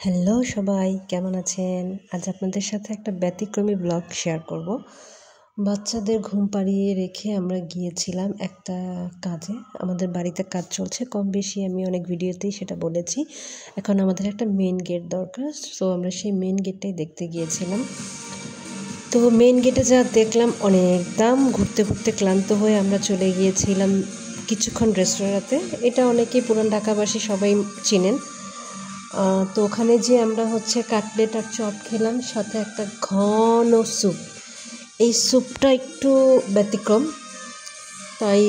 Hello সবাই, কেমন আছেন? আজ আপনাদের সাথে একটা ব্যতিক্রমী ব্লগ শেয়ার করব। বাচ্চাদের ঘুম পাড়িয়ে রেখে আমরা গিয়েছিলাম একটা কাজে। আমাদের বাড়িতে কাজ চলছে, কম বেশি আমি অনেক ভিডিওতেই সেটা বলেছি। এখন আমাদের একটা মেন গেট দরকার, সো আমরা সেই মেন গেটটাই দেখতে গিয়েছিলাম। তো মেন গেটে যা দেখলাম, অনেক দাম। ঘুরতে ঘুরতে ক্লান্ত হয়ে আমরা চলে গিয়েছিলাম কিছুক্ষণ রেস্তোরাঁতে। এটা অনেকেই পুরান ঢাকাবাসী সবাই চিনেন। তো ওখানে যে আমরা কাটলেট আর চপ খেলাম, সাথে একটা ঘন স্যুপ। এই স্যুপটা একটু ব্যতিক্রম, তাই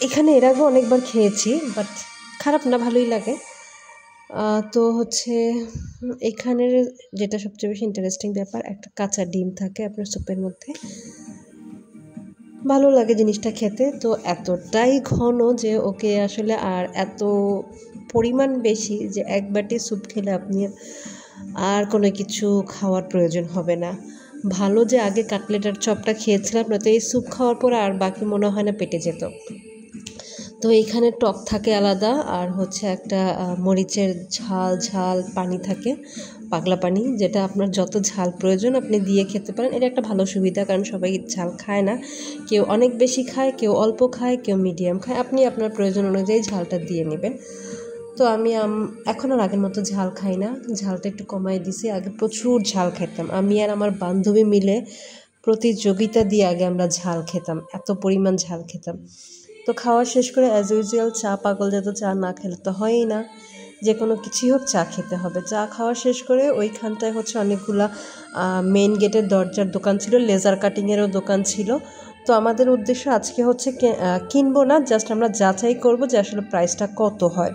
এখানে এর আগে অনেকবার খেয়েছি, বাট খারাপ না, ভালোই লাগে। তো এখানের যেটা সবচেয়ে বেশি ইন্টারেস্টিং ব্যাপার, একটা কাঁচা ডিম থাকে আপনার স্যুপের মধ্যে। ভালো লাগে জিনিসটা খেতে। তো এতটাই ঘন যে ওকে আসলে আর এত পরিমাণ বেশি যে এক বাটি স্যুপ খেলে আপনি আর কোনো কিছু খাওয়ার প্রয়োজন হবে না। ভালো যে আগে কাটলেট আর চপটা খেয়েছিলাম, নয়তো এই স্যুপ খাওয়ার পর আর বাকি মনে হয় না পেটে যেত। তো এইখানে টক থাকে আলাদা, আর একটা মরিচের ঝাল ঝাল পানি থাকে, পাগলা পানি, যেটা আপনার যত ঝাল প্রয়োজন আপনি দিয়ে খেতে পারেন। এটা একটা ভালো সুবিধা, কারণ সবাই ঝাল খায় না। কেউ অনেক বেশি খায়, কেউ অল্প খায়, কেউ মিডিয়াম খায়। আপনি আপনার প্রয়োজন অনুযায়ী ঝালটা দিয়ে নেবেন। তো আমি এখন আর আগের মতো ঝাল খাই না, ঝালটা একটু কমাই দিছি। আগে প্রচুর ঝাল খেতাম, আমি আর আমার বান্ধবী মিলে প্রতিযোগিতা দিয়ে আগে আমরা ঝাল খেতাম, এত পরিমাণ ঝাল খেতাম। তো খাওয়া শেষ করে অ্যাজ ইউজুয়াল চা, পাগল যেত, চা না খেলে তো হয়ই না, যে কোনো কিছুই হোক চা খেতে হবে। চা খাওয়া শেষ করে ওইখানটায় অনেকগুলা মেন গেটের দরজার দোকান ছিল, লেজার কাটিংয়েরও দোকান ছিল। তো আমাদের উদ্দেশ্য আজকে কিনবো না, জাস্ট আমরা যাচাই করবো যে আসলে প্রাইসটা কত হয়।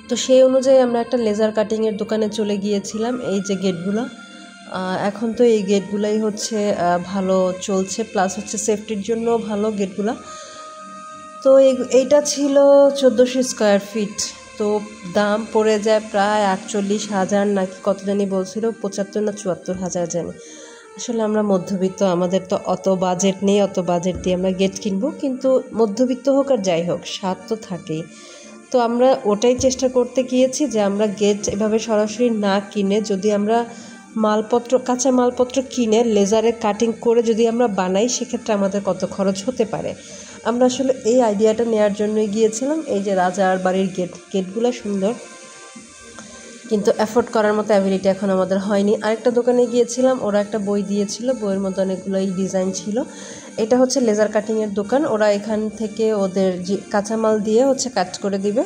তো সেই অনুযায়ী আমরা একটা লেজার কাটিংয়ের দোকানে চলে গিয়েছিলাম। এই যে গেটগুলো, এখন তো এই গেটগুলাই ভালো চলছে, প্লাস সেফটির জন্য ভালো গেটগুলা। তো এইটা ছিল 1400 স্কোয়ার ফিট। তো দাম পড়ে যায় প্রায় 48,000 নাকি কত জানি বলছিল, 75 না 74,000 জানি। আসলে আমরা মধ্যবিত্ত, আমাদের তো অত বাজেট নেই, অত বাজেট দিয়ে আমরা গেট কিনবো। কিন্তু মধ্যবিত্ত হোক আর যাই হোক, স্বাদ তো থাকেই। তো আমরা ওটাই চেষ্টা করতে গিয়েছি যে আমরা গেট এভাবে সরাসরি না কিনে, যদি আমরা কাঁচা মালপত্র কিনে লেজারে কাটিং করে যদি আমরা বানাই, সেক্ষেত্রে আমাদের কত খরচ হতে পারে। আমরা আসলে এই আইডিয়াটা নেওয়ার জন্যই গিয়েছিলাম। এই যে রাজার বাড়ির গেটগুলো সুন্দর, কিন্তু অ্যাফোর্ড করার মতো অ্যাবিলিটি এখন আমাদের হয়নি। আরেকটা দোকানে গিয়েছিলাম, ওরা একটা বই দিয়েছিল, বইয়ের মধ্যে অনেকগুলোই ডিজাইন ছিল। এটা লেজার কাটিংয়ের দোকান, ওরা এখান থেকে ওদের যে কাঁচামাল দিয়ে কাট করে দিবে।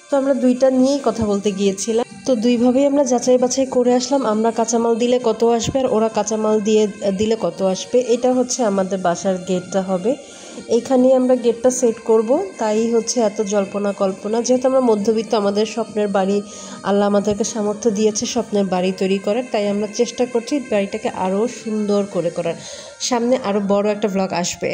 তো আমরা দুইটা নিয়েই কথা বলতে গিয়েছিলাম। তো দুইভাবেই আমরা যাচাই বাছাই করে আসলাম, আমরা কাঁচামাল দিলে কত আসবে আর ওরা কাঁচামাল দিলে কত আসবে। এটা আমাদের বাসার গেটটা হবে, এইখানেই আমরা গেটটা সেট করব। তাই এত জল্পনা কল্পনা, যেহেতু আমরা মধ্যবিত্ত, আমাদের স্বপ্নের বাড়ি, আল্লাহ আমাদেরকে সামর্থ্য দিয়েছে স্বপ্নের বাড়ি তৈরি করার, তাই আমরা চেষ্টা করছি বাড়িটাকে আরও সুন্দর করে করার। সামনে আরও বড় একটা ব্লগ আসবে।